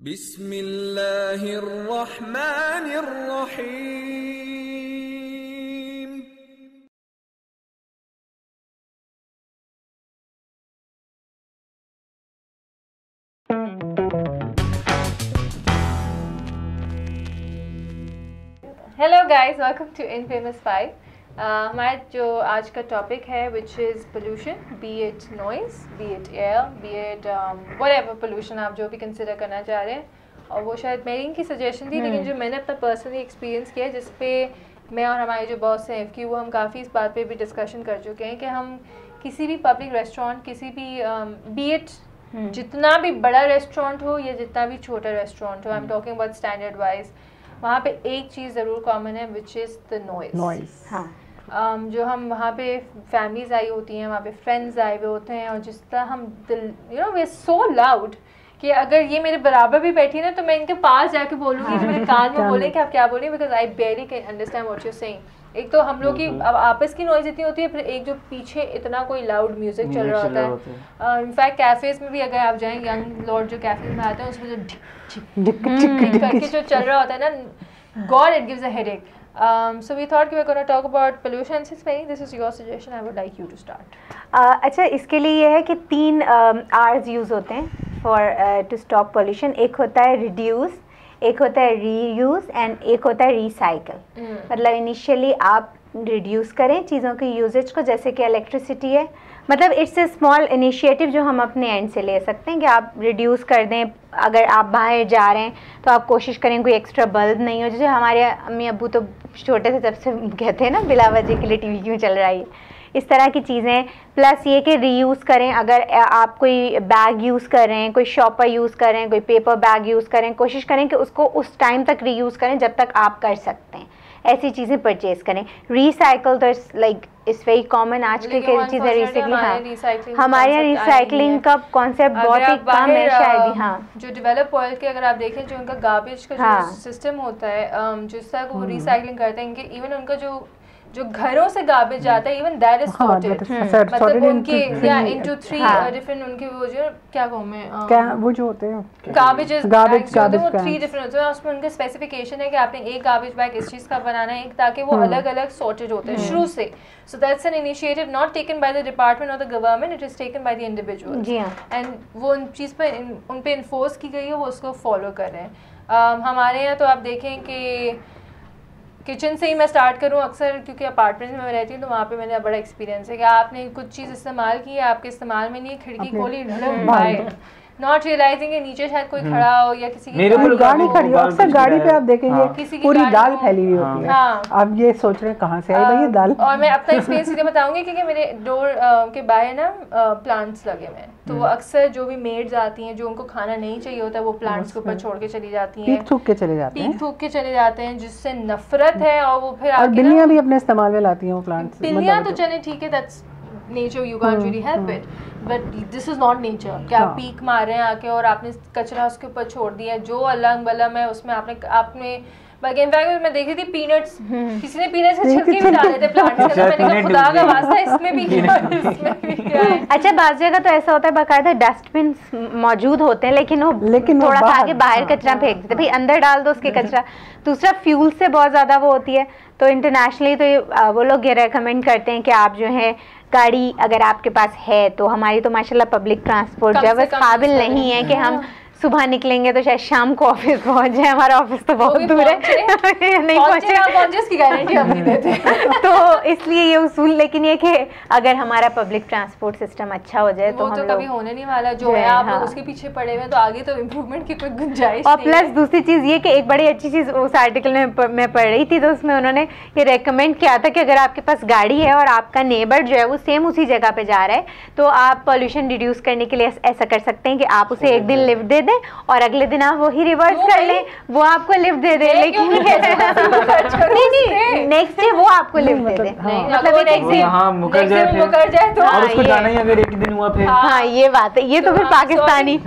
बिस्मिल्लाहिर्रहमानिर्रहीम। Hello guys, welcome to infamous 5। हमारा जो आज का टॉपिक है which is pollution, be it noise, be it air, be it whatever pollution आप जो भी कंसिडर करना चाह रहे हैं। और वो शायद मेरी इनकी सजेशन थी, लेकिन जो मैंने अपना पर्सनली एक्सपीरियंस किया है, जिस पे मैं और हमारे जो बॉस हैं कि वो हम काफ़ी इस बात पे भी डिस्कशन कर चुके हैं कि हम किसी भी पब्लिक रेस्टोरेंट, किसी भी बी इट जितना भी बड़ा रेस्टोरेंट हो या जितना भी छोटा रेस्टोरेंट हो, I am talking about standard wise, वहाँ पे एक चीज़ ज़रूर कॉमन है विच इज़ द नॉइज़। हाँ, जो हम वहाँ पे फैमिलीज आई होती हैं, वहाँ पे फ्रेंड्स आए हुए होते हैं, और जिस तरह हम वी आर सो लाउड कि अगर ये मेरे बराबर भी बैठी है ना, तो मैं इनके पास जाके बोलूँगी, जो मेरे कान में बोले कि आप क्या बोल रही हैं, because I barely can understand what you are saying. एक तो हम लोग की अब आपस की नॉइज़ इतनी होती है, फिर एक जो पीछे इतना कोई लाउड म्यूजिक चल रहा होता है। इनफैक्ट कैफ़ेज़ में भी अगर आप जाएं, यंग लॉर्ड जो कैफ़े में आते हैं, उसमें जो ढिक करके जो चल रहा होता है ना, God, it gives a headache. So we thought we were going to talk about pollution. Since Mary, this is your suggestion, I would like you to start. अच्छा, इसके लिए ये है कि 3 R's यूज़ होते हैं फॉर टू स्टॉप पोल्यूशन। एक होता है रिड्यूस, एक होता है रीयूज़ एंड एक होता है रिसाइकल। मतलब इनिशियली आप रिड्यूस करें चीज़ों की यूजेज को, जैसे कि इलेक्ट्रिसिटी है, मतलब इट्स ए स्मॉल इनिशिएटिव जो हम अपने एंड से ले सकते हैं कि आप रिड्यूस कर दें। अगर आप बाहर जा रहे हैं तो आप कोशिश करें कोई एक्स्ट्रा बल्ब नहीं हो। जैसे हमारे अम्मी अब्बू तो छोटे से जब से कहते हैं ना, बिला वजह के लिए टीवी क्यों चल रहा है, इस तरह की चीज़ें। प्लस ये कि रीयूज़ करें, अगर आप कोई बैग यूज़ कर रहे हैं, कोई शॉपर यूज़ कर रहे हैं, कोई पेपर बैग यूज़ करें, कोशिश करें कि उसको उस टाइम तक रीयूज़ करें जब तक आप कर सकते हैं। ऐसी चीज़ें परचेज करें। रिसाइकल तो लाइक इट्स वेरी कॉमन आज के चीज़ें रिसाइकलिंग। हाँ, हमारे यहाँ रिसाइकलिंग का कॉन्सेप्ट बहुत ही कम है शायद। हाँ, जो डेवलप वर्ल्ड के अगर आप देखें, जो उनका गार्बेज का जो सिस्टम होता है, जिस तरह को वो रिसाइकलिंग करते हैं, इनके इवन उनका जो घरों से गार्बेज जाता है, इवन दैट इज सॉर्टेड। मतलब उनके या इनटू 3 डिफरेंट उनके वो जो क्या कहूं मैं, क्या वो जो होते हैं गार्बेज वो 3 डिफरेंट होते हैं। उसमें उनके स्पेसिफिकेशन है कि आपने एक गार्बेज बैग इस चीज़ का बनाना है, ताकि वो अलग अलग सॉर्टेड होते हैं शुरू से। So that's an initiative not taken by the department और the government, it is taken by the individual. And वो उन चीज़ पर उन पे इन्फोर्स की गई है, वो उसको फॉलो कर रहे हैं। हमारे यहाँ तो आप देखें कि किचन से ही मैं स्टार्ट करूं, अक्सर क्योंकि अपार्टमेंट में मैं रहती हूँ, तो वहाँ पे मैंने बड़ा एक्सपीरियंस है कि आपने कुछ चीज़ इस्तेमाल की है, आपके इस्तेमाल में नहीं, खिड़की खोली, नॉट रियलाइजिंग कि नीचे शायद कोई खड़ा हो या किसी की गाड़ी खड़ी हो। अक्सर गाड़ी पे आप देखेंगे पूरी दाल फैली हुई होती है। आप ये सोच रहे हैं कहाँ से आई भाई ये दाल। और मैं अपना एक्सपीरियंस सीधे बताऊंगी, क्योंकि मेरे डोर के बाहर ना प्लांट्स लगे हुए हैं, तो वो अक्सर जो भी मेड्स आती हैं, जो उनको खाना नहीं चाहिए होता है, वो प्लांट्स के ऊपर छोड़ के चली जाती हैं, पीक थूक के चले जाते हैं, जिससे नफरत है। और वो फिर बिल्लियाँ भी अपने इस्तेमाल में लाती हैं वो प्लांट्स। बिल्लियाँ तो चले ठीक है, that's nature, you can't really help it, but this is not nature कि आप पीक मार रहे हैं आके और आपने कचरा उसके ऊपर छोड़ दिया, जो अलग बलम है उसमें आपने इनफैक्ट मैं देखी थी पीनट्स, किसी ने पीनट्स के छिलके भी डाले थे प्लांट के, मैंने कहा खुदा का वास्ता इसमें भी क्या है। अच्छा, बाज़ जगह तो ऐसा होता है बाकायदा डस्टबिन मौजूद होते हैं, लेकिन वो थोड़ा सा आगे बाहर कचरा फेंक देते, भाई अंदर डाल दो उसके कचरा। दूसरा, फ्यूल से बहुत ज़्यादा वो होती है, तो इंटरनेशनली तो वो लोग ये रेकमेंड करते हैं कि आप जो है गाड़ी अगर आपके पास है, तो हमारी तो माशाल्लाह पब्लिक ट्रांसपोर्ट जो है बस काबिल नहीं है कि हम सुबह निकलेंगे तो शायद शाम को ऑफिस पहुंच जाए। हमारा ऑफिस तो बहुत दूर है, नहीं पहुंचे इसकी गारंटी हम नहीं देते। तो इसलिए ये उसूल, लेकिन ये कि अगर हमारा पब्लिक ट्रांसपोर्ट सिस्टम अच्छा हो जाए तो हम लोग कभी होने नहीं वाला, जो है आप लोग उसके पीछे पड़े हुए, तो आगे तो इम्प्रूवमेंट की कोई गुंजाइश और प्लस दूसरी चीज़ ये कि एक बड़ी अच्छी चीज़ उस आर्टिकल में मैं पढ़ रही थी, तो उसमें उन्होंने ये रेकमेंड किया था कि अगर आपके पास गाड़ी है और आपका नेबर जो है वो सेम उसी जगह पे जा रहा है, तो आप पॉल्यूशन रिड्यूस करने के लिए ऐसा कर सकते हैं कि आप उसे एक दिन लिफ्ट दे दें और अगले दिन आप वही रिवर्स कर लें, वो आपको लिफ्ट दे दे। लेकिन नहीं, नेक्स्ट डे वो आपको लिफ्ट दे दे, मतलब मुकर जाए तो और उसको जाना ही अगर एक दिन हुआ फिर। हाँ, ये बात है, ये तो फिर पाकिस्तानी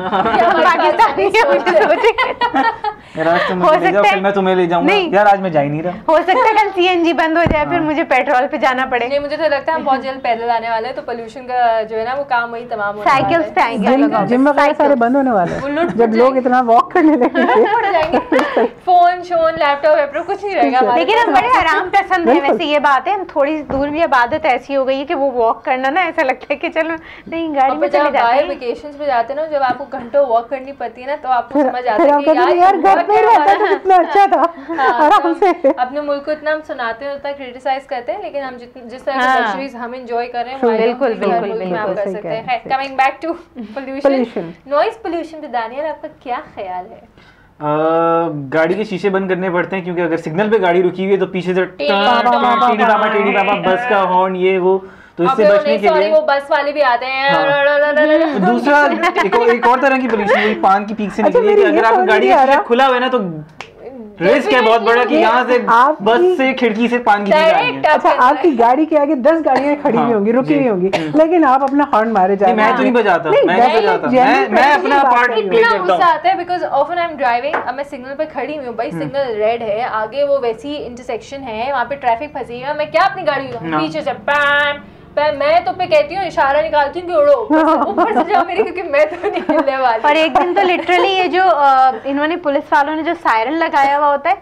यार आज तुम मुझे ले जाओ, कल मैं तुम्हें ले जाऊंगा। यार आज मैं जा ही नहीं रहा। हो सकता है कल सीएनजी बंद हो जाए, फिर मुझे पेट्रोल पे जाना पड़े। नहीं, मुझे तो लगता है हम बहुत जल्द पैदल आने वाले हैं, तो पोल्यूशन का जो है ना वो काम वही तमाम होने साइकिल्स पे आएंगे, जिम वगैरह सारे बंद होने वाले हैं जब लोग इतना वॉक करने लगेंगे। फोन शोन लैपटॉप वैपटॉप कुछ नहीं रहेगा। लेकिन हम बड़े आराम पसंद है वैसे, ये बात है। हम थोड़ी दूर भी अब आदत ऐसी हो गई है कि वो वॉक करना ना ऐसा लगता है कि चलो नहीं गाड़ी में चले जाते हैं। वेकेशंस पे जाते हैं ना, जब आपको घंटों वॉक करनी पड़ती है ना, तो आपको समझ आता है कि यार घर पे रहता तो कितना अच्छा था आराम से। अपने मुल्क को इतना हम सुनाते हैं, उतना क्रिटिसाइज करते हैं, लेकिन हम जिस तरह की लग्जरीज हम एंजॉय कर रहे हैं वो बिल्कुल कर सकते हैं। Coming back to pollution, noise pollution पे दानियल आपका क्या ख्याल है? गाड़ी के शीशे बंद करने पड़ते हैं, क्योंकि अगर सिग्नल पे गाड़ी रुकी हुई है तो पीछे से टेढ़ी बाबा बस का हॉर्न ये वो, तो इससे बचने के लिए वो बस वाले भी आते हैं। दूसरा एक और तरह की पोल्यूशन पान की पीक से निकली है कि अगर आपकी गाड़ी का खुला हुआ है ना तो रिस्क है बहुत बड़ा कि यहाँ से बस से खिड़की से पान की पीक आ रही है। अच्छा, आपकी गाड़ी के आगे 10 गाड़ियाँ खड़ी हुई होंगी, रुकी हुई होंगी, लेकिन आप अपना हॉर्न मारे जा रहे हैं। मैं तो नहीं बजाता, मैं अपना पार्ट इतना गुस्सा आता है because often I am driving, अब मैं सिग्नल पे खड़ी हुई हूँ भाई, सिग्नल रेड है, आगे वो वैसी इंटरसेक्शन है, वहाँ पे ट्रैफिक फंसी है, मैं क्या अपनी गाड़ी पीछे से मैं तो पे कहती हूँ, इशारा निकालती हूँ कि उड़ो ऊपर से जाओ मेरी, क्योंकि मैं तो नहीं हिलने वाली। और एक दिन तो लिटरली ये जो इन्होंने पुलिस वालों ने जो सायरन लगाया हुआ होता है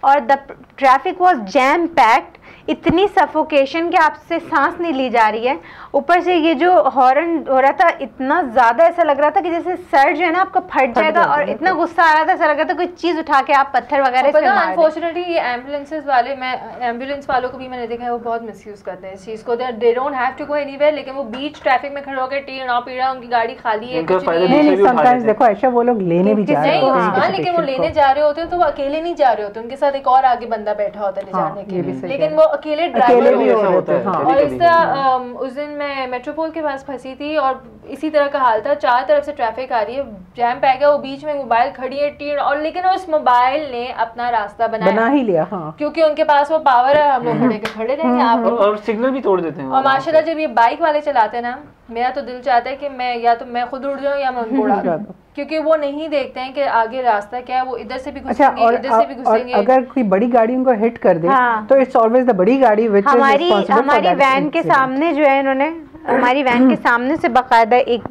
और the traffic was jam packed, इतनी सफोकेशन कि आपसे सांस नहीं ली जा रही है, ऊपर से ये जो हॉर्न हो रहा था इतना ज्यादा ऐसा लग रहा था कि जैसे सर जो है ना आपका फट जाएगा, और इतना गुस्सा आ रहा था, ऐसा लग रहा था कोई चीज उठा के आप पत्थर वगैरह से मार दें। अनफॉर्चुनेटली ये एम्बुलेंसेस वाले, मैं एम्बुलेंस वालों को भी मैंने देखा है वो बहुत मिसयूज करते हैं इस चीज को। They don't have to go anywhere, लेकिन वो बीच ट्रैफिक में खड़े होकर टीना पीड़ा, उनकी गाड़ी खाली है, समटाइम्स देखो ऐसा वो लोग लेने भी जा रहे होते हैं, लेकिन वो लेने जा रहे होते हैं तो वो अकेले नहीं जा रहे होते, उनके साथ एक और आगे बंदा बैठा होता है ले जाने के लिए, लेकिन वो अकेले ड्राइवर होता है। और इस तरह उस दिन मैं मेट्रोपोल के पास फंसी थी और इसी तरह का हाल था, चार तरफ से ट्रैफिक आ रही है, जैम पैक है, वो बीच में मोबाइल खड़ी है टीन, और लेकिन उस मोबाइल ने अपना रास्ता बना ही लिया, क्योंकि उनके पास वो पावर है, हम लोग खड़े रहेंगे आप, और सिग्नल भी तोड़ देते हैं। और माशाल्लाह जब ये बाइक वाले चलाते हैं ना, मेरा तो दिल चाहता है कि मैं या तो मैं खुद उड़ जाऊं या मैं उनको उड़ा दूं, क्योंकि वो नहीं देखते हैं कि आगे रास्ता क्या है, वो इधर से भी घुसेंगे, इधर से भी घुसेंगे। अगर कोई बड़ी गाड़ी उनको हिट कर दे तो इट्स ऑलवेज द बड़ी गाड़ी व्हिच इज रिस्पांसिबल। हमारी वैन के सामने जो है इन्होंने, हमारी वैन के सामने से बाकायदा एक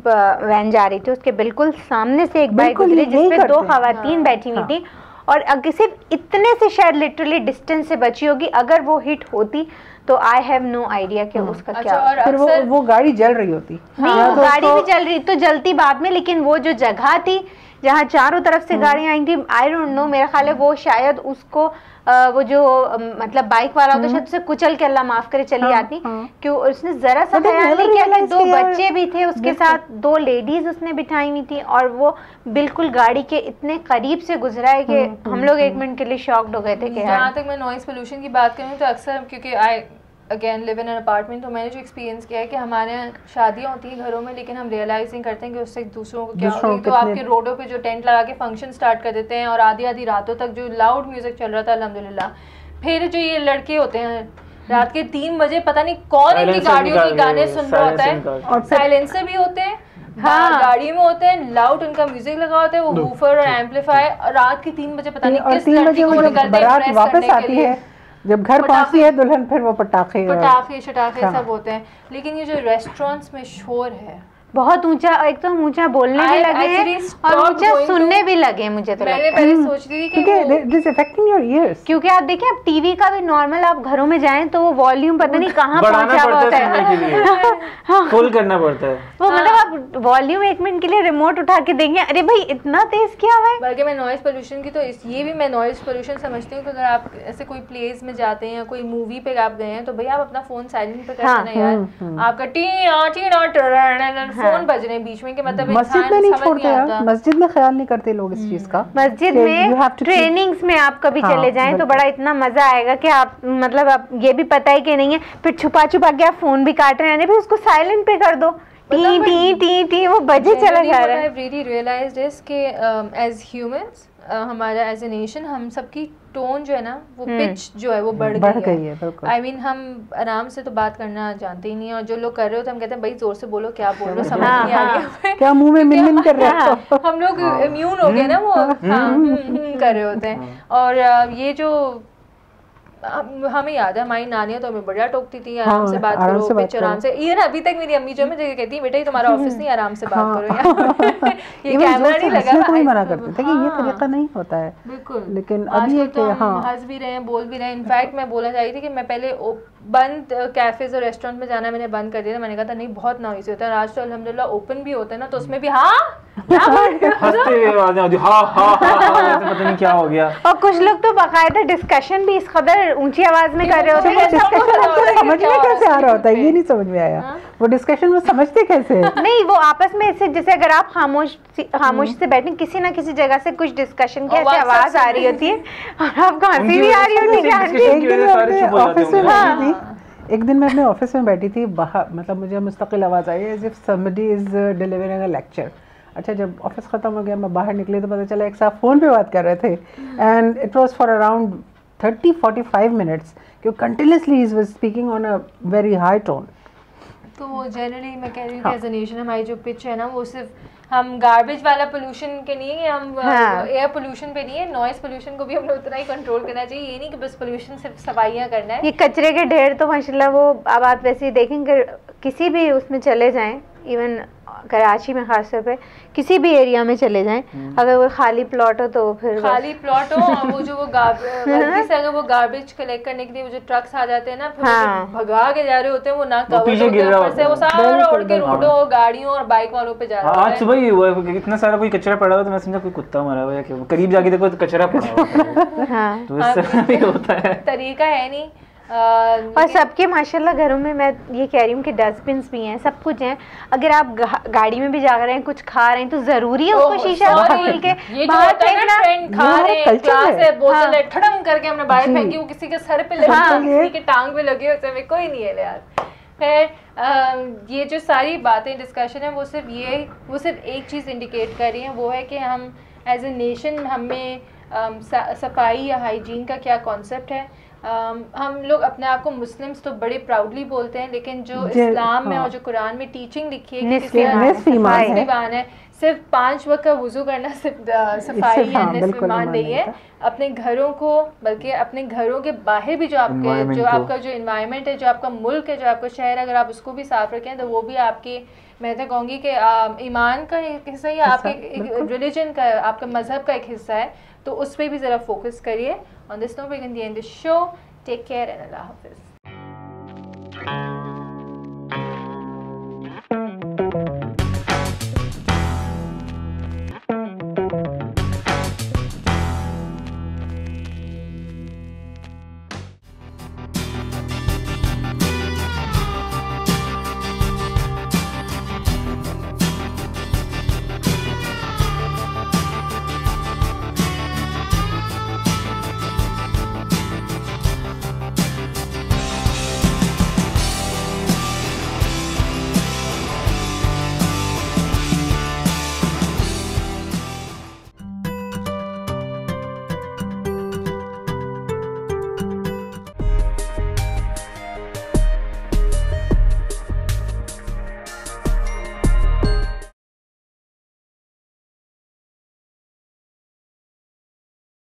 वैन जा रही थी, उसके बिल्कुल सामने से एक बाइक गुजरी जिसपे 2 खवातीन बैठी हुई थी, और सिर्फ इतने से शायद लिटरली डिस्टेंस से बची होगी, अगर वो हिट होती तो आई हैव नो आइडिया कि उसका क्या। और फिर वो गाड़ी जल रही होती। नहीं, वो गाड़ी भी जल रही तो जलती बाद में, लेकिन वो जो जगह थी जहाँ चारों तरफ से गाड़ियां आई थी, आई डोंट नो, मेरा ख्याल है वो शायद उसको वो जो मतलब बाइक वाला होता है शायद उसे कुचल के, अल्लाह माफ करे, चली आती, क्यों उसने जरा सा ख्याल नहीं किया कि 2 बच्चे भी थे उसके साथ, 2 लेडीज उसने बिठाई हुई थी, और वो बिल्कुल गाड़ी के इतने करीब से गुजरा है कि हम लोग 1 मिनट के लिए शॉक्ड हो गए थे। जहाँ तक मैं नॉइज पोल्यूशन की बात करूँ तो अक्सर, क्योंकि I again live in an apartment, तो मैंने जो एक्सपीरियंस किया है कि हमारे यहाँ शादियाँ होती हैं घरों में, लेकिन हम रियलाइज नहीं करते हैं कि उससे दूसरों को क्या होगी। तो आपके रोडों पे जो टेंट लगा के फंक्शन स्टार्ट कर देते हैं, और आधी रातों तक जो लाउड म्यूजिक चल रहा था अल्हम्दुलिल्लाह, फिर जो ये लड़के होते हैं रात के 3 बजे पता नहीं कौन इनकी गाड़ियों के गाने सुन रहा होता है, और साइलेंसर भी होते हैं, गाड़ी में होते हैं, लाउड उनका म्यूजिक लगा होता है, वो वूफर और एम्पलीफायर, रात के 3 बजे पता नहीं किस लड़की को निकलते हैं वापस आती है, जब घर पहुंचती है दुल्हन, फिर वो पटाखे सब होते हैं। लेकिन ये जो रेस्टोरेंट्स में शोर है बहुत ऊंचा, एक तो ऊंचा बोलने भी लगे हैं और ऊंचा सुनने भी लगे, मुझे तो मैंने पहले सोच रही थी कि दिस अफेक्टिंग योर ईयर्स, क्योंकि आप देखिए अब टीवी का भी नॉर्मल आप घरों में जाएं तो वो वॉल्यूम पता नहीं कहाँ पहुंचा हुआ होता है, फुल करना पड़ता है वो, मतलब आप वॉल्यूम 1 मिनट के लिए रिमोट उठा के देंगे, अरे भाई इतना तेज क्या हुआ है। बल्कि मैं नॉइज पोल्यूशन की तो ये भी मैं नॉइज पोल्यूशन समझती हूँ कि अगर आप ऐसे कोई प्लेस में जाते हैं या कोई मूवी पे आप गए हैं तो भैया आप अपना फोन साइलेंट पे कर देना यार, आपका टी फोन बज रहे हैं बीच में, कि मतलब मस्जिद में नहीं छोड़ते यार, मस्जिद में ख्याल नहीं करते लोग इस चीज का। मस्जिद में ट्रेनिंग्स में आप कभी चले जाएं तो बड़ा इतना मजा आएगा कि आप मतलब आप ये भी पता है कि नहीं है, फिर छुपा के आप फोन भी काट रहे हैं, फिर उसको साइलेंट पे कर दो, टी टी टी टी वो बजे चला जा रहा है। I've really realized is कि as humans हमारा एज ए नेशन हम सबकी टोन जो है ना वो पिच जो है वो बढ़ गई है। आई मीन हम आराम से तो बात करना जानते ही नहीं है, और जो लोग कर रहे होते हैं हम कहते हैं भाई जोर से बोलो, क्या बोल रहे हो, समझ नहीं आ रही है, क्या मुंह में मिन कर रहा है। हम लोग इम्यून हो गए ना, वो कर रहे होते हैं। और ये जो हमें याद है हमारी नानियाँ तो हमें बढ़िया टोकती थी, आराम से बात करो, पिच आराम से। ये ना अभी तक मेरी अम्मी जो मुझे कहती है बेटा ये तुम्हारा ऑफिस नहीं, आराम से बात करो यार। ये कैमरा नहीं लगा, कोई मना करते थे कि ये तरीका नहीं होता है। बिल्कुल, लेकिन अभी ये तो हंस भी रहे हैं, बोल भी रहे हैं। इनफैक्ट मैं बोलना चाह रही थी कि मैं पहले बंद कैफेज और रेस्टोरेंट में जाना मैंने बंद कर दिया था। मैंने कहा था नहीं बहुत नॉइज़ी होता है, और आज तो अल्हम्दुलिल्लाह ओपन भी होता है ना, तो उसमें भी पता नहीं क्या हो गया। और कुछ लोग तो बाकायदा डिस्कशन भी इस कदर ऊंची आवाज में कर रहे होते हैं, समझ में कैसे आ रहा होता है ये नहीं समझ में आया। वो डिस्कशन में समझते कैसे नहीं, वो आपस में ऐसे जैसे अगर आप खामोश से बैठे किसी ना किसी जगह से कुछ डिस्कशन की ऐसे आवाज आ रही होती है और आपको हंसी भी आ रही होती है। एक दिन मैं अपने ऑफिस में बैठी थी, बाहर मतलब मुझे मुस्तकिल आवाज़ आई as if somebody is delivering a lecture. अच्छा, जब ऑफिस ख़त्म हो गया मैं बाहर निकली तो पता चला एक साथ फ़ोन पे बात कर रहे थे, and it was for around 30-45 minutes, क्योंकि continuously he was speaking on a very high tone. तो जनरली मैं कह रही हूँ कि एज अ नेशन हमारी जो पिच है ना वो सिर्फ हम गार्बेज वाला पोल्यूशन के नहीं है, हम एयर पोल्यूशन पे नहीं है, नॉइस पोल्यूशन को भी हमने उतना ही कंट्रोल करना चाहिए। ये नहीं कि बस पोल्यूशन सिर्फ सफाइयाँ करना है। ये कचरे के ढेर तो माशाल्लाह वो अब आप वैसे ही देखेंगे किसी भी उसमें चले जाएं, इवन कराची में खास तौर पे किसी भी एरिया में चले जाएं, अगर वो खाली प्लॉट हो तो फिर खाली प्लॉट हो, और वो जो वो अगर वो गार्बेज कलेक्ट करने के लिए वो जो ट्रक्स आ जाते हैं ना, फिर भगा के जा रहे होते हैं, वो ना कवर होते हैं, ऊपर से वो सारा उड़ के रोडों, गाड़ियों और बाइक वालों पे जा रहा है। आज सुबह ही हुआ, इतना सारा कोई कचरा पड़ा हुआ तो मैं समझा कोई कुत्ता मरा हुआ है क्या, करीब जाके देखो तो कचरा पड़ा हुआ है। तो इससे भी होता है, तरीका है नहीं। और सबके माशाल्लाह घरों में मैं ये कह रही हूँ कि डस्टबिन भी हैं, सब कुछ है। अगर आप गाड़ी में भी जा रहे हैं, कुछ खा रहे हैं तो जरूरी है उसको शीशा खोल के बाहर फेंकना। खा रहे हैं, ग्लास है, बोतल है, ठड़म करके हमने बाहर फेंकी, वो किसी के सर पे लगी, किसी के टांग पे लगी, उसमें कोई नहीं है यार। खैर ये जो सारी बातें डिस्कशन है वो सिर्फ एक चीज़ इंडिकेट कर रही हैं, वो है कि हम एज ए नेशन हमें सफाई या हाइजीन का क्या कॉन्सेप्ट है। हम लोग अपने आप को मुस्लिम्स तो बड़े प्राउडली बोलते हैं, लेकिन जो इस्लाम में और जो कुरान में टीचिंग लिखी है कि निस्फ ईमान है, सिर्फ 5 वक्त का वुज़ू करना सिर्फ सफाई या निस्फ ईमान नहीं है। अपने घरों को, बल्कि अपने घरों के बाहर भी जो आपका जो एनवायरनमेंट है, जो आपका मुल्क है, जो आपका शहर है, अगर आप उसको भी साफ रखें तो वो भी आपके, मैं तो कहूँगी कि ईमान का एक हिस्सा या आपके रिलीजन का, आपका मजहब का एक हिस्सा है, तो उस पर भी ज़रा फोकस करिए। On this note, we can end the show. Take care and Allah Hafiz.